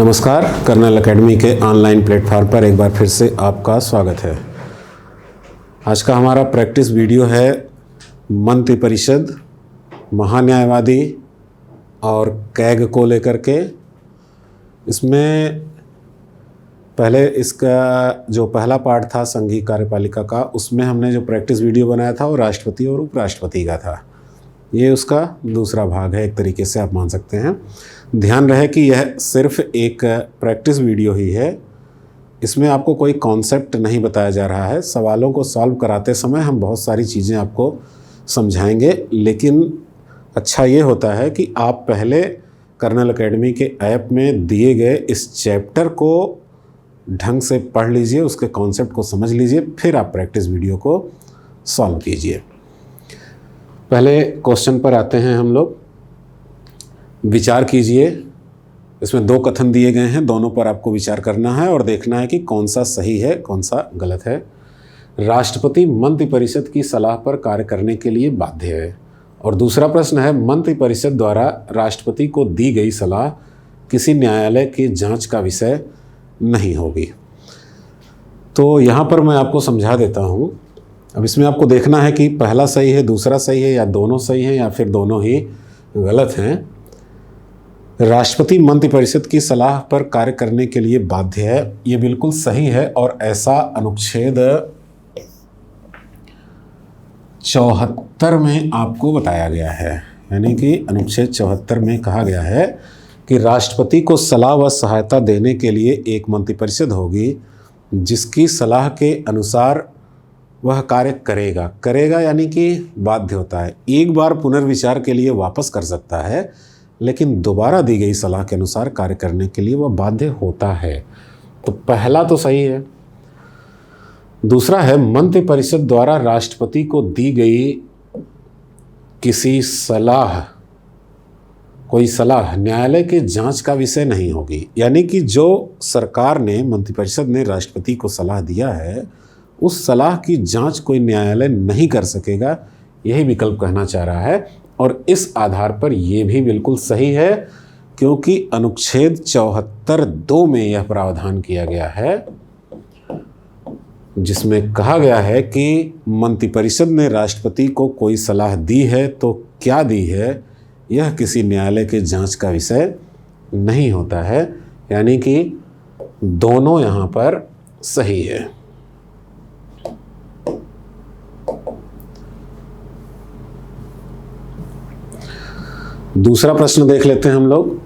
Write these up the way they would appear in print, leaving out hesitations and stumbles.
नमस्कार, colonel academy के online platform पर एक बार फिर से आपका स्वागत है। आज का हमारा प्रैक्टिस वीडियो है मंत्रिपरिषद, महान्यायवादी और कैग को लेकर के। इसमें पहले इसका जो पहला पार्ट था संघीय कार्यपालिका का, उसमें हमने जो प्रैक्टिस वीडियो बनाया था वो राष्ट्रपति और उपराष्ट्रपति का था। ये उसका दूसरा भाग है, एक तरीके से आप मान सकते हैं। ध्यान रहे कि यह सिर्फ एक प्रैक्टिस वीडियो ही है, इसमें आपको कोई कॉन्सेप्ट नहीं बताया जा रहा है। सवालों को सॉल्व कराते समय हम बहुत सारी चीज़ें आपको समझाएंगे, लेकिन अच्छा ये होता है कि आप पहले कर्नल एकेडमी के ऐप में दिए गए इस चैप्टर को ढंग से पढ़ लीजिए, उसके कॉन्सेप्ट को समझ लीजिए, फिर आप प्रैक्टिस वीडियो को सॉल्व कीजिए। पहले क्वेश्चन पर आते हैं हम लोग। विचार कीजिए, इसमें दो कथन दिए गए हैं, दोनों पर आपको विचार करना है और देखना है कि कौन सा सही है कौन सा गलत है। राष्ट्रपति मंत्रिपरिषद की सलाह पर कार्य करने के लिए बाध्य है। और दूसरा प्रश्न है, मंत्रिपरिषद द्वारा राष्ट्रपति को दी गई सलाह किसी न्यायालय की जांच का विषय नहीं होगी। तो यहाँ पर मैं आपको समझा देता हूँ। अब इसमें आपको देखना है कि पहला सही है, दूसरा सही है, या दोनों सही हैं, या फिर दोनों ही गलत हैं। राष्ट्रपति मंत्रिपरिषद की सलाह पर कार्य करने के लिए बाध्य है, ये बिल्कुल सही है और ऐसा अनुच्छेद 74 में आपको बताया गया है। यानी कि अनुच्छेद 74 में कहा गया है कि राष्ट्रपति को सलाह व सहायता देने के लिए एक मंत्रिपरिषद होगी, जिसकी सलाह के अनुसार वह कार्य करेगा यानी कि बाध्य होता है। एक बार पुनर्विचार के लिए वापस कर सकता है, लेकिन दोबारा दी गई सलाह के अनुसार कार्य करने के लिए वह बाध्य होता है। तो पहला तो सही है। दूसरा है, मंत्रिपरिषद द्वारा राष्ट्रपति को दी गई किसी सलाह, कोई सलाह न्यायालय के जांच का विषय नहीं होगी। यानी कि जो सरकार ने, मंत्रिपरिषद ने राष्ट्रपति को सलाह दिया है, उस सलाह की जांच कोई न्यायालय नहीं कर सकेगा, यही विकल्प कहना चाह रहा है। और इस आधार पर यह भी बिल्कुल सही है, क्योंकि अनुच्छेद 74(2) में यह प्रावधान किया गया है, जिसमें कहा गया है कि मंत्रिपरिषद ने राष्ट्रपति को कोई सलाह दी है तो क्या दी है, यह किसी न्यायालय के जांच का विषय नहीं होता है। यानी कि दोनों यहाँ पर सही है। दूसरा प्रश्न देख लेते हैं हम लोग।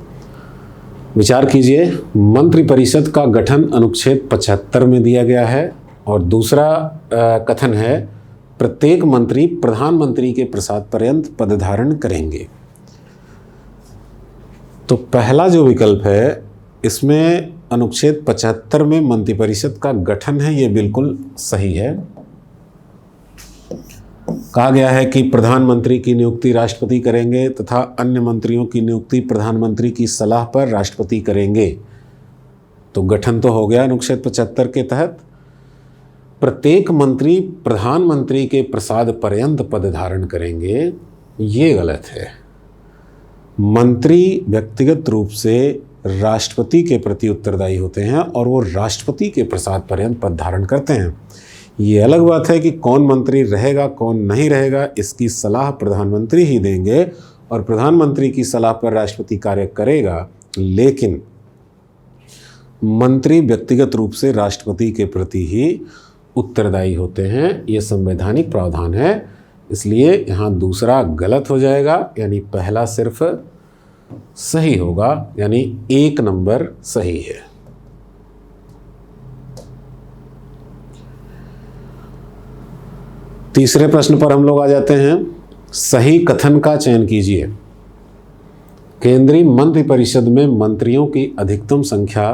विचार कीजिए, मंत्रिपरिषद का गठन अनुच्छेद 75 में दिया गया है और दूसरा कथन है, प्रत्येक मंत्री प्रधानमंत्री के प्रसाद पर्यंत पद धारण करेंगे। तो पहला जो विकल्प है, इसमें अनुच्छेद 75 में मंत्रिपरिषद का गठन है, ये बिल्कुल सही है। कहा गया है कि प्रधानमंत्री की नियुक्ति राष्ट्रपति करेंगे तथा अन्य मंत्रियों की नियुक्ति प्रधानमंत्री की सलाह पर राष्ट्रपति करेंगे। तो गठन तो हो गया अनुच्छेद 75 के तहत। प्रत्येक मंत्री प्रधानमंत्री के प्रसाद पर्यंत पद धारण करेंगे, ये गलत है। मंत्री व्यक्तिगत रूप से राष्ट्रपति के प्रति उत्तरदायी होते हैं और वो राष्ट्रपति के प्रसाद पर्यंत पद धारण करते हैं। ये अलग बात है कि कौन मंत्री रहेगा कौन नहीं रहेगा, इसकी सलाह प्रधानमंत्री ही देंगे और प्रधानमंत्री की सलाह पर राष्ट्रपति कार्य करेगा, लेकिन मंत्री व्यक्तिगत रूप से राष्ट्रपति के प्रति ही उत्तरदायी होते हैं। ये संवैधानिक प्रावधान है, इसलिए यहाँ दूसरा गलत हो जाएगा, यानी पहला सिर्फ सही होगा, यानी 1 नंबर सही है। तीसरे प्रश्न पर हम लोग आ जाते हैं। सही कथन का चयन कीजिए। केंद्रीय मंत्रिपरिषद में मंत्रियों की अधिकतम संख्या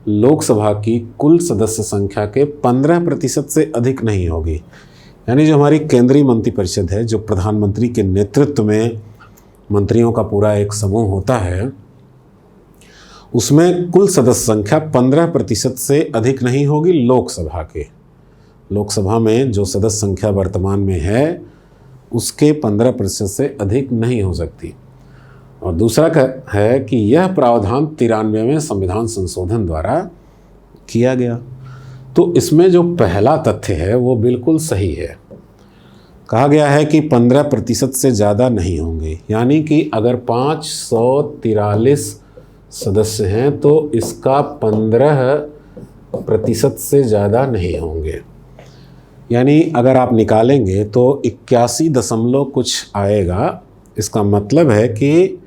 लोकसभा की कुल सदस्य संख्या के 15% से अधिक नहीं होगी। यानी जो हमारी केंद्रीय मंत्रिपरिषद है, जो प्रधानमंत्री के नेतृत्व में मंत्रियों का पूरा एक समूह होता है, उसमें कुल सदस्य संख्या 15% से अधिक नहीं होगी लोकसभा के। लोकसभा में जो सदस्य संख्या वर्तमान में है, उसके 15% से अधिक नहीं हो सकती। और दूसरा है कि यह प्रावधान 93वें संविधान संशोधन द्वारा किया गया। तो इसमें जो पहला तथ्य है वो बिल्कुल सही है। कहा गया है कि 15% से ज़्यादा नहीं होंगे, यानी कि अगर 543 सदस्य हैं तो इसका 15% से ज़्यादा नहीं होंगे। यानी अगर आप निकालेंगे तो 81 दशमलव कुछ आएगा। इसका मतलब है कि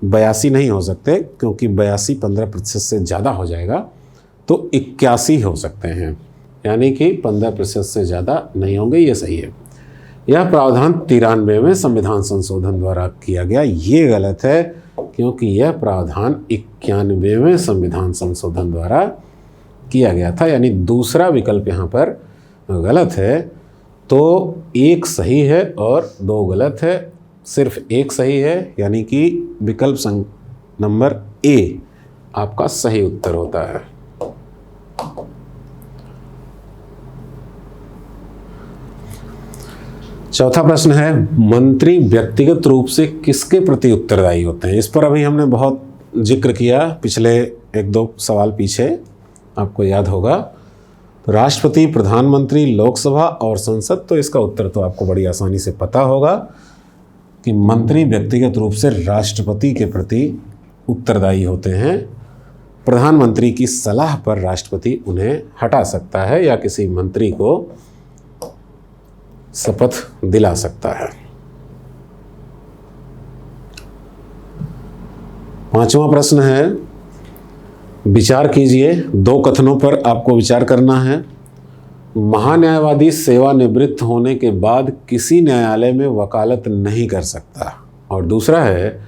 82 नहीं हो सकते, क्योंकि 82 15% से ज़्यादा हो जाएगा, तो 81 हो सकते हैं, यानी कि 15% से ज़्यादा नहीं होंगे। ये सही है। यह प्रावधान 93वें संविधान संशोधन द्वारा किया गया, ये गलत है, क्योंकि यह प्रावधान 91वें संविधान संशोधन द्वारा किया गया था। यानी दूसरा विकल्प यहाँ पर गलत है। तो एक सही है और दो गलत है, सिर्फ एक सही है, यानी कि विकल्प नंबर ए आपका सही उत्तर होता है। चौथा प्रश्न है, मंत्री व्यक्तिगत रूप से किसके प्रति उत्तरदायी होते हैं? इस पर अभी हमने बहुत जिक्र किया पिछले 1-2 सवाल पीछे, आपको याद होगा। तो राष्ट्रपति, प्रधानमंत्री, लोकसभा और संसद, तो इसका उत्तर तो आपको बड़ी आसानी से पता होगा कि मंत्री व्यक्तिगत रूप से राष्ट्रपति के प्रति उत्तरदायी होते हैं। प्रधानमंत्री की सलाह पर राष्ट्रपति उन्हें हटा सकता है या किसी मंत्री को शपथ दिला सकता है। पांचवा प्रश्न है, विचार कीजिए। 2 कथनों पर आपको विचार करना है। महान्यायवादी सेवानिवृत्त होने के बाद किसी न्यायालय में वकालत नहीं कर सकता, और दूसरा है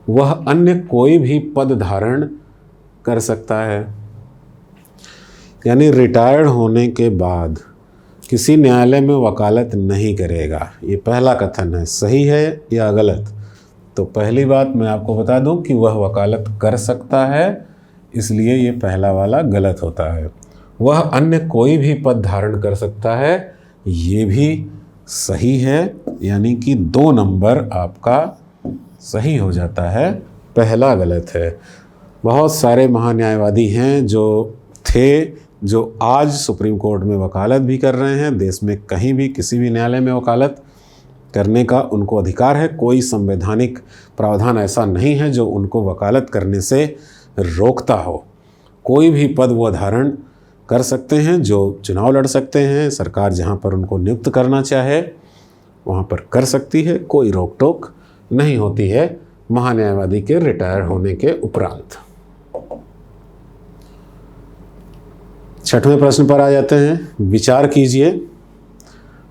वह अन्य कोई भी पद धारण कर सकता है। यानी रिटायर्ड होने के बाद किसी न्यायालय में वकालत नहीं करेगा। ये पहला कथन है, सही है या गलत? तो पहली बात मैं आपको बता दूं कि वह वकालत कर सकता है, इसलिए ये पहला वाला गलत होता है। वह अन्य कोई भी पद धारण कर सकता है, ये भी सही है, यानी कि 2 नंबर आपका सही हो जाता है, पहला गलत है। बहुत सारे महान्यायवादी हैं जो आज सुप्रीम कोर्ट में वकालत भी कर रहे हैं। देश में कहीं भी किसी भी न्यायालय में वकालत करने का उनको अधिकार है। कोई संवैधानिक प्रावधान ऐसा नहीं है जो उनको वकालत करने से रोकता हो। कोई भी पद वो धारण कर सकते हैं, जो चुनाव लड़ सकते हैं। सरकार जहाँ पर उनको नियुक्त करना चाहे वहाँ पर कर सकती है, कोई रोक टोक नहीं होती है महान्यायवादी के रिटायर होने के उपरांत। 6वें प्रश्न पर आ जाते हैं। विचार कीजिए।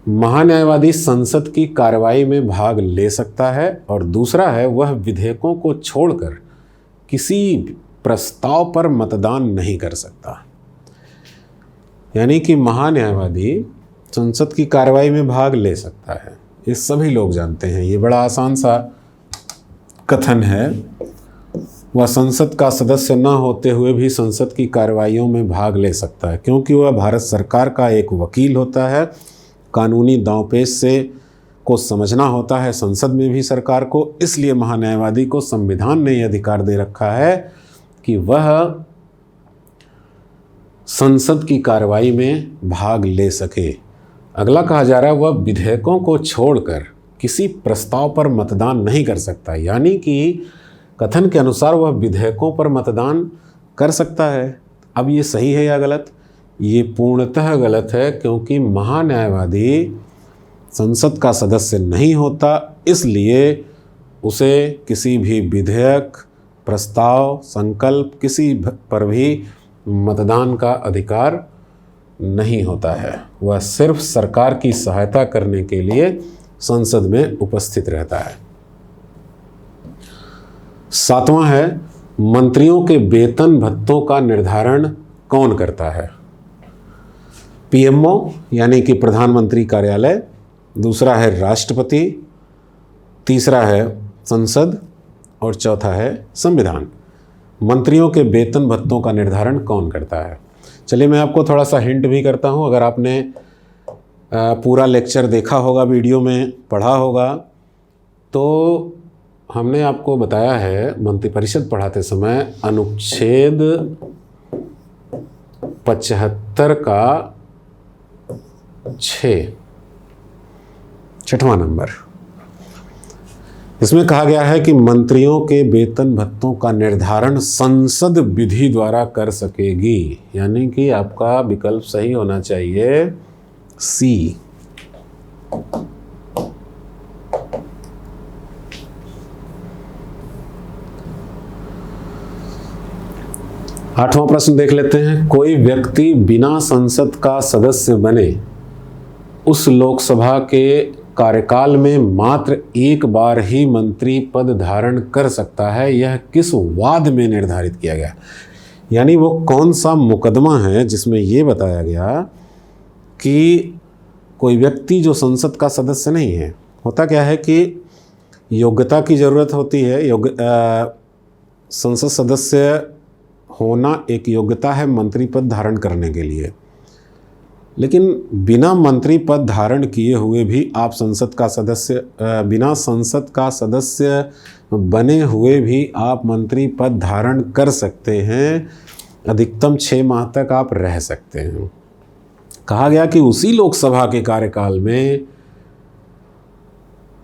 महान्यायवादी संसद की कार्रवाई में भाग ले सकता है, और दूसरा है वह विधेयकों को छोड़कर किसी प्रस्ताव पर मतदान नहीं कर सकता। यानी कि महान्यायवादी संसद की कार्रवाई में भाग ले सकता है, ये सभी लोग जानते हैं। ये बड़ा आसान सा कथन है। वह संसद का सदस्य न होते हुए भी संसद की कार्रवाइयों में भाग ले सकता है, क्योंकि वह भारत सरकार का एक वकील होता है। कानूनी दांवपेच से को समझना होता है संसद में भी सरकार को। इसलिए महान्यायवादी को संविधान ने यह अधिकार दे रखा है कि वह संसद की कार्रवाई में भाग ले सके। अगला कहा जा रहा है वह विधेयकों को छोड़कर किसी प्रस्ताव पर मतदान नहीं कर सकता। यानी कि कथन के अनुसार वह विधेयकों पर मतदान कर सकता है। अब ये सही है या गलत? ये पूर्णतः गलत है, क्योंकि महान्यायवादी संसद का सदस्य नहीं होता, इसलिए उसे किसी भी विधेयक, प्रस्ताव, संकल्प किसी पर भी मतदान का अधिकार नहीं होता है। वह सिर्फ सरकार की सहायता करने के लिए संसद में उपस्थित रहता है। 7वां है, मंत्रियों के वेतन भत्तों का निर्धारण कौन करता है? पीएमओ यानी कि प्रधानमंत्री कार्यालय, दूसरा है राष्ट्रपति, तीसरा है संसद, और चौथा है संविधान। मंत्रियों के वेतन भत्तों का निर्धारण कौन करता है? चलिए मैं आपको थोड़ा सा हिंट भी करता हूं। अगर आपने पूरा लेक्चर देखा होगा, वीडियो में पढ़ा होगा, तो हमने आपको बताया है मंत्रिपरिषद पढ़ाते समय अनुच्छेद 75 का 6वां नंबर, इसमें कहा गया है कि मंत्रियों के वेतन भत्तों का निर्धारण संसद विधि द्वारा कर सकेगी, यानी कि आपका विकल्प सही होना चाहिए सी। 8वां प्रश्न देख लेते हैं। कोई व्यक्ति बिना संसद का सदस्य बने उस लोकसभा के कार्यकाल में मात्र एक बार ही मंत्री पद धारण कर सकता है, यह किस वाद में निर्धारित किया गया? यानी वो कौन सा मुकदमा है जिसमें ये बताया गया कि कोई व्यक्ति जो संसद का सदस्य नहीं है, होता क्या है कि योग्यता की ज़रूरत होती है। संसद सदस्य होना एक योग्यता है मंत्री पद धारण करने के लिए, लेकिन बिना मंत्री पद धारण किए हुए भी आप बिना संसद का सदस्य बने हुए भी आप मंत्री पद धारण कर सकते हैं। अधिकतम 6 माह तक आप रह सकते हैं। कहा गया कि उसी लोकसभा के कार्यकाल में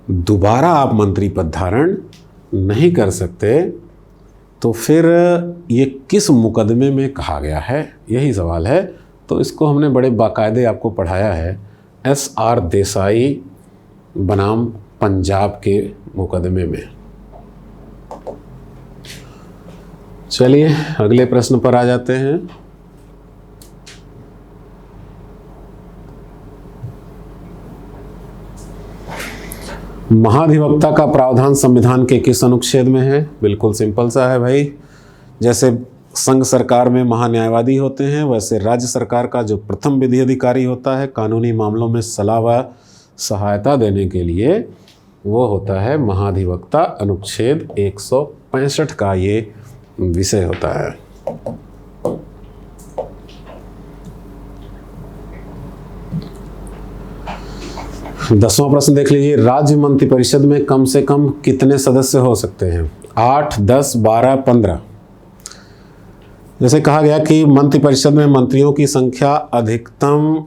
दोबारा आप मंत्री पद धारण नहीं कर सकते, तो फिर ये किस मुकदमे में कहा गया है, यही सवाल है। तो इसको हमने बड़े बाकायदे आपको पढ़ाया है SR देसाई बनाम पंजाब के मुकदमे में। चलिए अगले प्रश्न पर आ जाते हैं। महाधिवक्ता का प्रावधान संविधान के किस अनुच्छेद में है? बिल्कुल सिंपल सा है भाई। जैसे संघ सरकार में महान्यायवादी होते हैं, वैसे राज्य सरकार का जो प्रथम विधि अधिकारी होता है कानूनी मामलों में सलाह व सहायता देने के लिए, वो होता है महाधिवक्ता। अनुच्छेद 165 का ये विषय होता है। दसवां प्रश्न देख लीजिए। राज्य मंत्रिपरिषद में कम से कम कितने सदस्य हो सकते हैं? 8, 10, 12, 15। जैसे कहा गया कि मंत्रिपरिषद में मंत्रियों की संख्या अधिकतम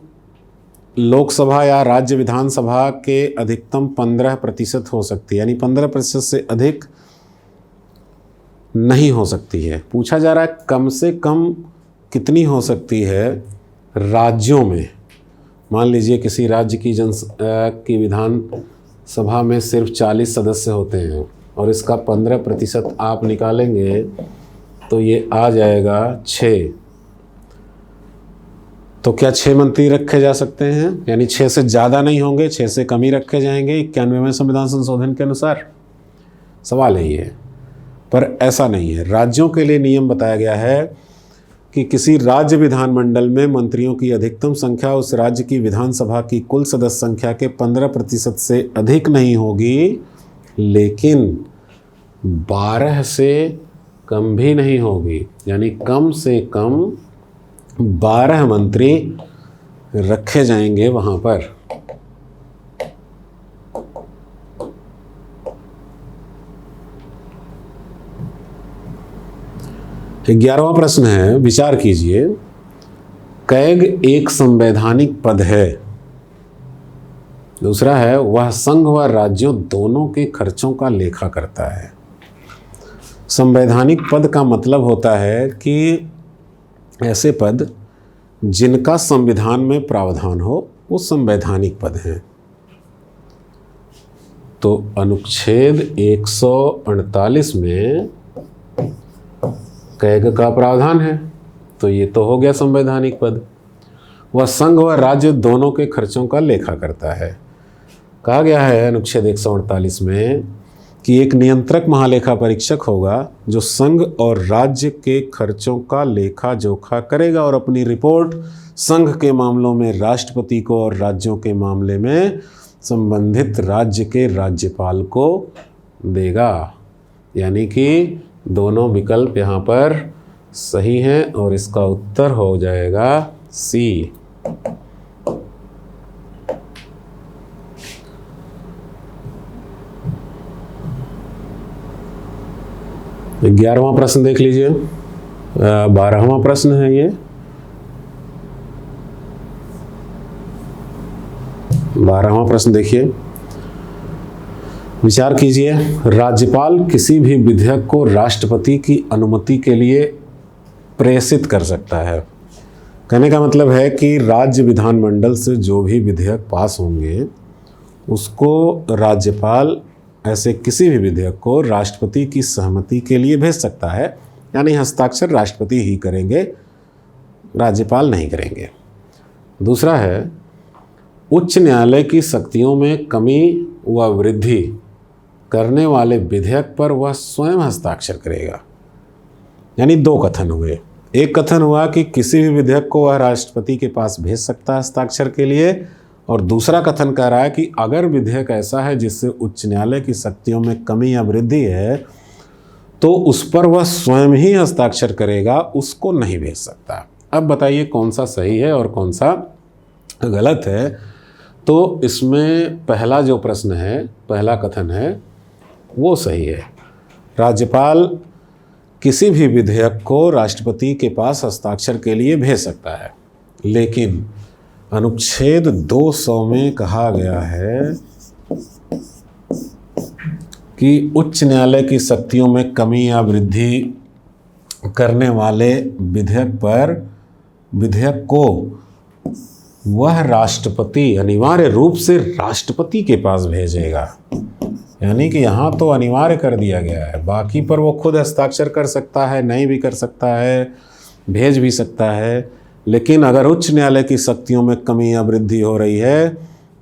लोकसभा या राज्य विधानसभा के अधिकतम 15% हो सकती है, यानी 15% से अधिक नहीं हो सकती है। पूछा जा रहा है कम से कम कितनी हो सकती है राज्यों में। मान लीजिए किसी राज्य की विधान सभा में सिर्फ 40 सदस्य होते हैं और इसका 15% आप निकालेंगे तो ये आ जाएगा 6। तो क्या 6 मंत्री रखे जा सकते हैं? यानी 6 से ज़्यादा नहीं होंगे, 6 से कम ही रखे जाएंगे 91वें संविधान संशोधन के अनुसार। सवाल है ये, पर ऐसा नहीं है। राज्यों के लिए नियम बताया गया है कि किसी राज्य विधानमंडल में मंत्रियों की अधिकतम संख्या उस राज्य की विधानसभा की कुल सदस्य संख्या के 15% से अधिक नहीं होगी, लेकिन 12 से कम भी नहीं होगी। यानी कम से कम 12 मंत्री रखे जाएंगे वहाँ पर। एक 11वां प्रश्न है, विचार कीजिए। कैग एक संवैधानिक पद है। दूसरा है वह संघ व राज्यों दोनों के खर्चों का लेखा करता है। संवैधानिक पद का मतलब होता है कि ऐसे पद जिनका संविधान में प्रावधान हो, वो संवैधानिक पद हैं। तो अनुच्छेद 148 में कैग का प्रावधान है, तो ये तो हो गया संवैधानिक पद। वह संघ व राज्य दोनों के खर्चों का लेखा करता है। कहा गया है अनुच्छेद 148 में कि एक नियंत्रक महालेखा परीक्षक होगा जो संघ और राज्य के खर्चों का लेखा जोखा करेगा और अपनी रिपोर्ट संघ के मामलों में राष्ट्रपति को और राज्यों के मामले में संबंधित राज्य के राज्यपाल को देगा। यानी कि दोनों विकल्प यहाँ पर सही हैं और इसका उत्तर हो जाएगा सी। 11वां प्रश्न देख लीजिए, 12वां प्रश्न है ये। 12वां प्रश्न देखिए, विचार कीजिए। राज्यपाल किसी भी विधेयक को राष्ट्रपति की अनुमति के लिए प्रेषित कर सकता है। कहने का मतलब है कि राज्य विधानमंडल से जो भी विधेयक पास होंगे उसको राज्यपाल ऐसे किसी भी विधेयक को राष्ट्रपति की सहमति के लिए भेज सकता है, यानी हस्ताक्षर राष्ट्रपति ही करेंगे, राज्यपाल नहीं करेंगे। दूसरा है, उच्च न्यायालय की शक्तियों में कमी व वृद्धि करने वाले विधेयक पर वह स्वयं हस्ताक्षर करेगा। यानी दो कथन हुए। एक कथन हुआ कि किसी भी विधेयक को वह राष्ट्रपति के पास भेज सकता है हस्ताक्षर के लिए, और दूसरा कथन कह रहा है कि अगर विधेयक ऐसा है जिससे उच्च न्यायालय की शक्तियों में कमी या वृद्धि है तो उस पर वह स्वयं ही हस्ताक्षर करेगा, उसको नहीं भेज सकता। अब बताइए कौन सा सही है और कौन सा गलत है। तो इसमें पहला जो प्रश्न है, पहला कथन है वो सही है। राज्यपाल किसी भी विधेयक को राष्ट्रपति के पास हस्ताक्षर के लिए भेज सकता है, लेकिन अनुच्छेद 200 में कहा गया है कि उच्च न्यायालय की शक्तियों में कमी या वृद्धि करने वाले विधेयक को वह राष्ट्रपति अनिवार्य रूप से राष्ट्रपति के पास भेजेगा। यानी कि यहाँ तो अनिवार्य कर दिया गया है, बाकी पर वो खुद हस्ताक्षर कर सकता है, नहीं भी कर सकता है, भेज भी सकता है। लेकिन अगर उच्च न्यायालय की शक्तियों में कमी या वृद्धि हो रही है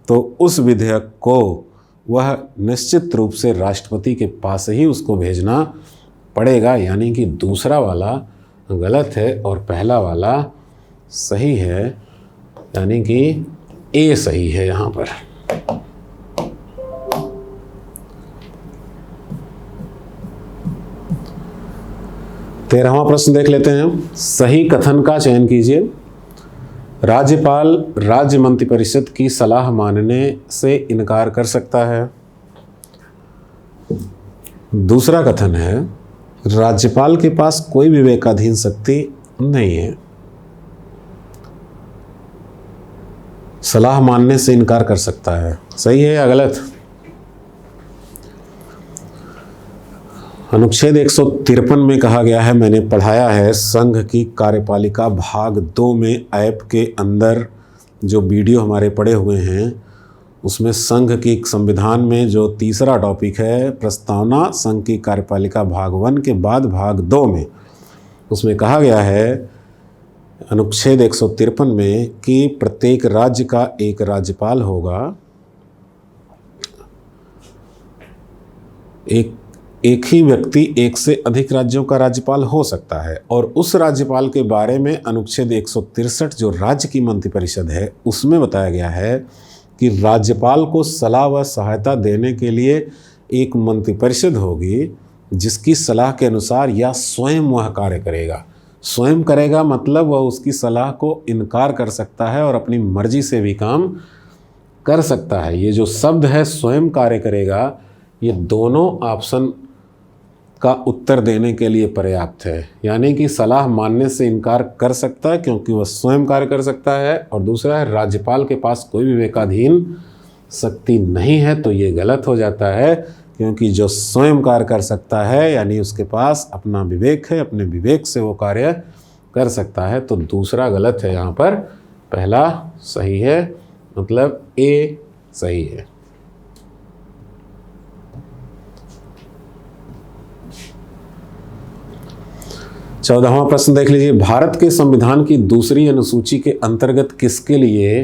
तो उस विधेयक को वह निश्चित रूप से राष्ट्रपति के पास ही उसको भेजना पड़ेगा। यानी कि दूसरा वाला गलत है और पहला वाला सही है, यानी कि ए सही है यहाँ पर। तेरहवां प्रश्न देख लेते हैं। सही कथन का चयन कीजिए। राज्यपाल राज्य मंत्रिपरिषद की सलाह मानने से इनकार कर सकता है। दूसरा कथन है, राज्यपाल के पास कोई विवेकाधीन शक्ति नहीं है। सलाह मानने से इनकार कर सकता है। सही है या गलत? अनुच्छेद 153 में कहा गया है, मैंने पढ़ाया है, संघ की कार्यपालिका भाग 2 में ऐप के अंदर जो वीडियो हमारे पड़े हुए हैं उसमें संघ की संविधान में जो तीसरा टॉपिक है प्रस्तावना संघ की कार्यपालिका भाग 1 के बाद भाग 2 में, उसमें कहा गया है अनुच्छेद 153 में कि प्रत्येक राज्य का एक राज्यपाल होगा। एक ही व्यक्ति एक से अधिक राज्यों का राज्यपाल हो सकता है, और उस राज्यपाल के बारे में अनुच्छेद 163 जो राज्य की मंत्रिपरिषद है उसमें बताया गया है कि राज्यपाल को सलाह व सहायता देने के लिए एक मंत्रिपरिषद होगी जिसकी सलाह के अनुसार या स्वयं वह कार्य करेगा। स्वयं करेगा मतलब वह उसकी सलाह को इनकार कर सकता है और अपनी मर्जी से भी काम कर सकता है। ये जो शब्द है स्वयं कार्य करेगा, ये दोनों ऑप्शन का उत्तर देने के लिए पर्याप्त है। यानी कि सलाह मानने से इनकार कर सकता है क्योंकि वह स्वयं कार्य कर सकता है, और दूसरा है राज्यपाल के पास कोई विवेकाधीन शक्ति नहीं है, तो ये गलत हो जाता है क्योंकि जो स्वयं कार्य कर सकता है यानी उसके पास अपना विवेक है, अपने विवेक से वो कार्य कर सकता है। तो दूसरा गलत है यहाँ पर, पहला सही है, मतलब ए सही है। चौदहवां प्रश्न देख लीजिए। भारत के संविधान की दूसरी अनुसूची के अंतर्गत किसके लिए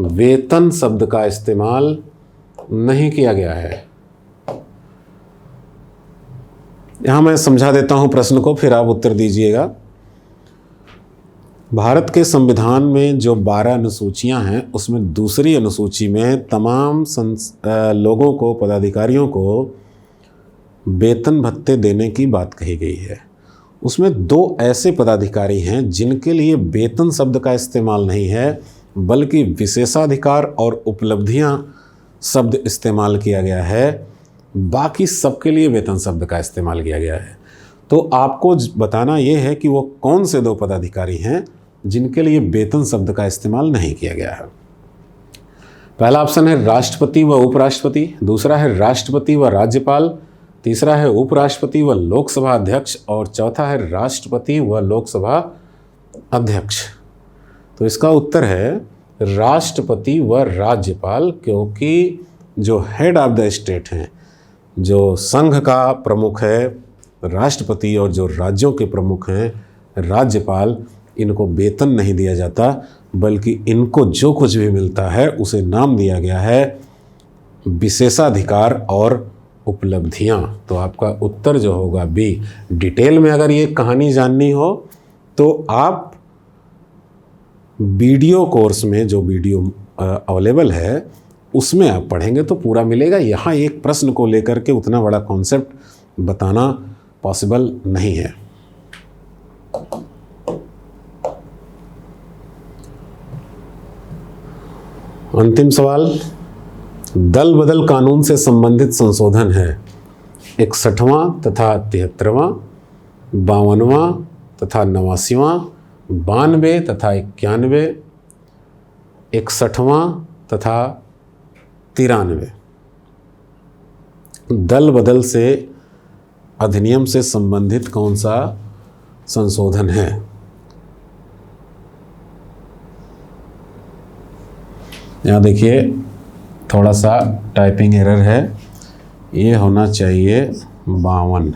वेतन शब्द का इस्तेमाल नहीं किया गया है? यहां मैं समझा देता हूं प्रश्न को, फिर आप उत्तर दीजिएगा। भारत के संविधान में जो 12 अनुसूचियां हैं उसमें दूसरी अनुसूची में तमाम लोगों को, पदाधिकारियों को वेतन भत्ते देने की बात कही गई है। उसमें 2 ऐसे पदाधिकारी हैं जिनके लिए वेतन शब्द का इस्तेमाल नहीं है बल्कि विशेषाधिकार और उपलब्धियां शब्द इस्तेमाल किया गया है। बाकी सबके लिए वेतन शब्द का इस्तेमाल किया गया है। तो आपको बताना ये है कि वो कौन से 2 पदाधिकारी हैं जिनके लिए वेतन शब्द का इस्तेमाल नहीं किया गया है। पहला ऑप्शन है राष्ट्रपति व उपराष्ट्रपति, दूसरा है राष्ट्रपति व राज्यपाल, तीसरा है उपराष्ट्रपति व लोकसभा अध्यक्ष और चौथा है राष्ट्रपति व लोकसभा अध्यक्ष। तो इसका उत्तर है राष्ट्रपति व राज्यपाल, क्योंकि जो हेड ऑफ द स्टेट हैं, जो संघ का प्रमुख है राष्ट्रपति और जो राज्यों के प्रमुख हैं राज्यपाल, इनको वेतन नहीं दिया जाता, बल्कि इनको जो कुछ भी मिलता है उसे नाम दिया गया है विशेषाधिकार और उपलब्धियां। तो आपका उत्तर जो होगा बी। डिटेल में अगर ये कहानी जाननी हो तो आप वीडियो कोर्स में, जो वीडियो अवेलेबल है उसमें आप पढ़ेंगे तो पूरा मिलेगा। यहाँ एक प्रश्न को लेकर के उतना बड़ा कॉन्सेप्ट बताना पॉसिबल नहीं है। अंतिम सवाल, दल बदल कानून से संबंधित संशोधन है 61वां तथा 73वां, 52वां तथा 89वां, 92 तथा 91, 61वां तथा 93। दल बदल से अधिनियम से संबंधित कौन सा संशोधन है? यहाँ देखिए थोड़ा सा टाइपिंग एरर है, ये होना चाहिए 52,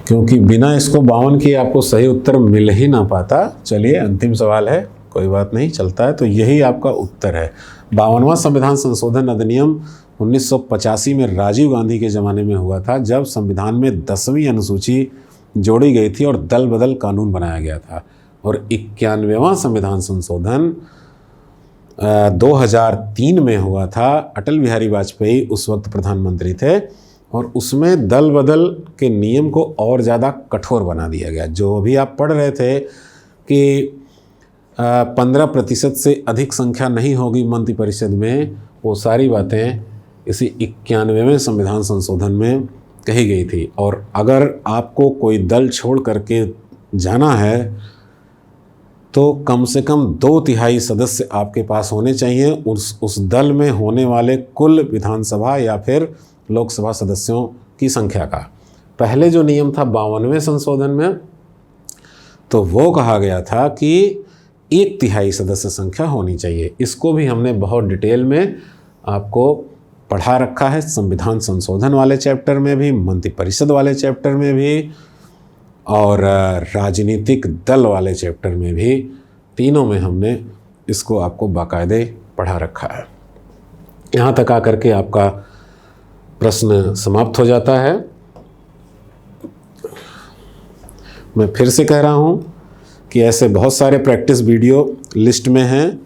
क्योंकि बिना इसको 52 के आपको सही उत्तर मिल ही ना पाता। चलिए अंतिम सवाल है, कोई बात नहीं, चलता है। तो यही आपका उत्तर है। 52वां संविधान संशोधन अधिनियम 1985 में राजीव गांधी के ज़माने में हुआ था, जब संविधान में 10वीं अनुसूची जोड़ी गई थी और दल बदल कानून बनाया गया था। और 91वां संविधान संशोधन 2003 में हुआ था। अटल बिहारी वाजपेयी उस वक्त प्रधानमंत्री थे और उसमें दल बदल के नियम को और ज़्यादा कठोर बना दिया गया। जो अभी आप पढ़ रहे थे कि 15% से अधिक संख्या नहीं होगी मंत्रिपरिषद में, वो सारी बातें इसी 91वें संविधान संशोधन में कही गई थी। और अगर आपको कोई दल छोड़ करके जाना है तो कम से कम 2/3 सदस्य आपके पास होने चाहिए उस दल में होने वाले कुल विधानसभा या फिर लोकसभा सदस्यों की संख्या का। पहले जो नियम था 52वें संशोधन में, तो वो कहा गया था कि 1/3 सदस्य संख्या होनी चाहिए। इसको भी हमने बहुत डिटेल में आपको पढ़ा रखा है, संविधान संशोधन वाले चैप्टर में भी, मंत्रिपरिषद वाले चैप्टर में भी और राजनीतिक दल वाले चैप्टर में भी। तीनों में हमने इसको आपको बाकायदे पढ़ा रखा है। यहाँ तक आकर के आपका प्रश्न समाप्त हो जाता है। मैं फिर से कह रहा हूँ कि ऐसे बहुत सारे प्रैक्टिस वीडियो लिस्ट में हैं,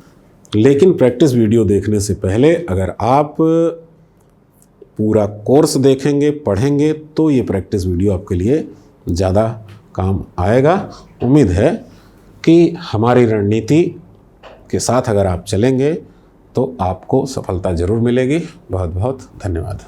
लेकिन प्रैक्टिस वीडियो देखने से पहले अगर आप पूरा कोर्स देखेंगे, पढ़ेंगे, तो ये प्रैक्टिस वीडियो आपके लिए ज़्यादा काम आएगा। उम्मीद है कि हमारी रणनीति के साथ अगर आप चलेंगे तो आपको सफलता ज़रूर मिलेगी। बहुत बहुत धन्यवाद।